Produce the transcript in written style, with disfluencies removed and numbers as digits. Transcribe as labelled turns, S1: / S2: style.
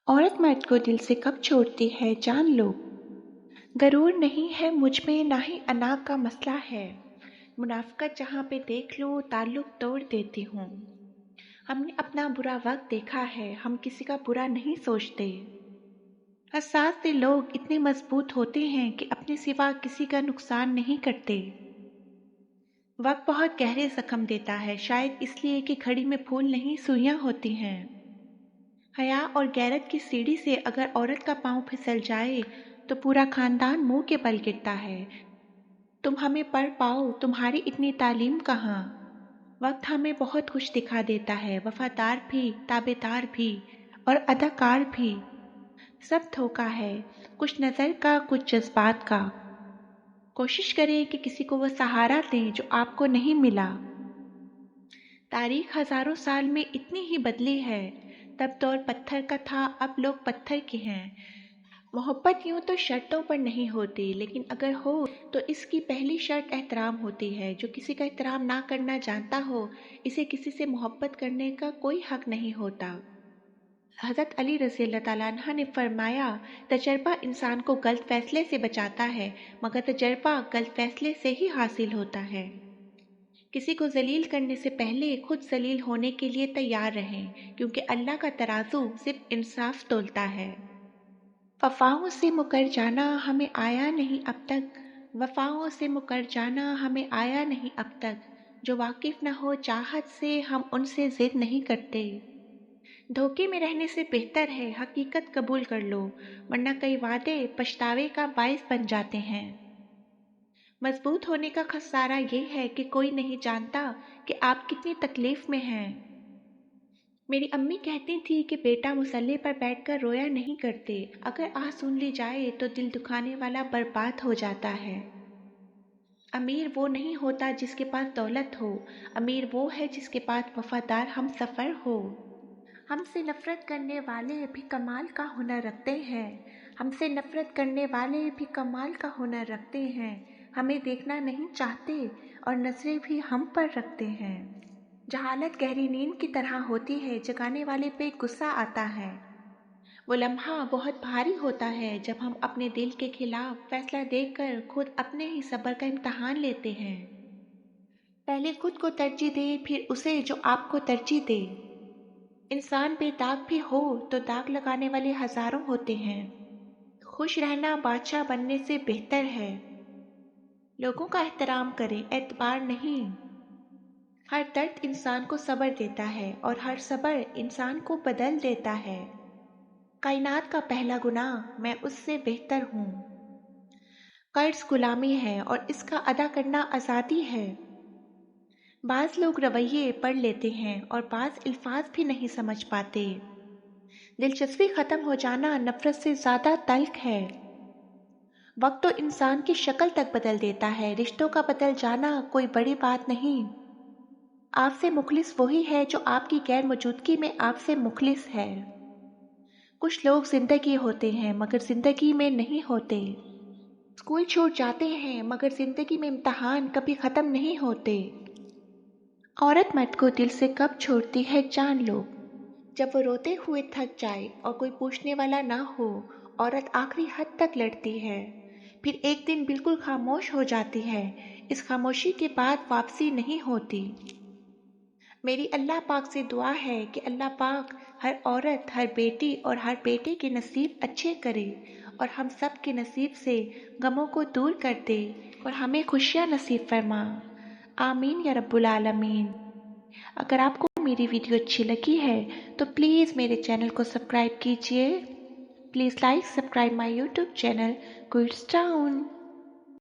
S1: औरत मर्द को दिल से कब छोड़ती है जान लो। गरूर नहीं है मुझ में ना ही अना का मसला है। मुनाफिकत जहाँ पे देख लो ताल्लुक तोड़ देती हूँ। हमने अपना बुरा वक्त देखा है, हम किसी का बुरा नहीं सोचते। हसास दिल लोग इतने मजबूत होते हैं कि अपने सिवा किसी का नुकसान नहीं करते। वक्त बहुत गहरे जख्म देता है, शायद इसलिए कि घड़ी में फूल नहीं सुइयां होती हैं। हया और गैरत की सीढ़ी से अगर औरत का पांव फिसल जाए तो पूरा खानदान मुंह के बल गिरता है। तुम हमें पढ़ पाओ, तुम्हारी इतनी तालीम कहाँ। वक्त हमें बहुत कुछ दिखा देता है, वफादार भी, ताबेदार भी और अदाकार भी। सब धोखा है, कुछ नजर का कुछ जज्बात का। कोशिश करें कि किसी को वो सहारा दें जो आपको नहीं मिला। तारीख हजारों साल में इतनी ही बदली है, तब दौर पत्थर का था, अब लोग पत्थर के हैं। मोहब्बत यूं तो शर्तों पर नहीं होती, लेकिन अगर हो तो इसकी पहली शर्त एहतराम होती है। जो किसी का एहतराम ना करना जानता हो, इसे किसी से मोहब्बत करने का कोई हक नहीं होता। हज़रत अली रज़ी अल्लाह ताला अन्हा ने फरमाया, तजर्बा इंसान को गलत फैसले से बचाता है, मगर तजर्बा गलत फैसले से ही हासिल होता है। किसी को जलील करने से पहले खुद जलील होने के लिए तैयार रहें, क्योंकि अल्लाह का तराजू सिर्फ इंसाफ तोलता है। वफाओं से मुकर जाना हमें आया नहीं अब तक, वफाओं से मुकर जाना हमें आया नहीं अब तक। जो वाकिफ न हो चाहत से हम उनसे जिद नहीं करते। धोखे में रहने से बेहतर है हकीकत कबूल कर लो, वरना कई वादे पछतावे का बायस बन जाते हैं। मजबूत होने का खसारा ये है कि कोई नहीं जानता कि आप कितनी तकलीफ में हैं। मेरी अम्मी कहती थी कि बेटा मुसल्ले पर बैठकर रोया नहीं करते, अगर आह सुन ली जाए तो दिल दुखाने वाला बर्बाद हो जाता है। अमीर वो नहीं होता जिसके पास दौलत हो, अमीर वो है जिसके पास वफादार हम सफ़र हो। हमसे नफरत करने वाले भी कमाल का हुनर रखते हैं, हमसे नफरत करने वाले भी कमाल का हुनर रखते हैं। हमें देखना नहीं चाहते और नजरें भी हम पर रखते हैं। जहालत गहरी नींद की तरह होती है, जगाने वाले पे गुस्सा आता है। वो लम्हा बहुत भारी होता है जब हम अपने दिल के खिलाफ फैसला देकर खुद अपने ही सब्र का इम्तहान लेते हैं। पहले खुद को तरजीह दे, फिर उसे जो आपको तरजीह दे। इंसान बेदाग भी हो तो दाग लगाने वाले हजारों होते हैं। खुश रहना बादशाह बनने से बेहतर है। लोगों का एहतराम करें, एतबार नहीं। हर दर्द इंसान को सब्र देता है और हर सब्र इंसान को बदल देता है। कायनात का पहला गुनाह मैं उससे बेहतर हूँ। कर्ज गुलामी है और इसका अदा करना आज़ादी है। बाज़ लोग रवैये पढ़ लेते हैं और बाज़ अल्फाज भी नहीं समझ पाते। दिलचस्पी खत्म हो जाना नफरत से ज्यादा तल्ख है। वक्त तो इंसान की शक्ल तक बदल देता है, रिश्तों का बदल जाना कोई बड़ी बात नहीं। आपसे मुखलिस वही है जो आपकी गैर मौजूदगी में आपसे मुखलिस है। कुछ लोग जिंदगी होते हैं मगर जिंदगी में नहीं होते। स्कूल छूट जाते हैं मगर जिंदगी में इम्तहान कभी खत्म नहीं होते। औरत मर्द को दिल से कब छोड़ती है जान लो। जब वो रोते हुए थक जाए और कोई पूछने वाला ना हो, औरत आखिरी हद तक लड़ती है, फिर एक दिन बिल्कुल खामोश हो जाती है। इस खामोशी के बाद वापसी नहीं होती। मेरी अल्लाह पाक से दुआ है कि अल्लाह पाक हर औरत, हर बेटी और हर बेटे के नसीब अच्छे करे और हम सब के नसीब से गमों को दूर कर दे और हमें खुशियाँ नसीब फरमा। आमीन या रब्बुल आलमीन। अगर आपको मेरी वीडियो अच्छी लगी है तो प्लीज़ मेरे चैनल को सब्सक्राइब कीजिए। Please like subscribe my YouTube channel quids town.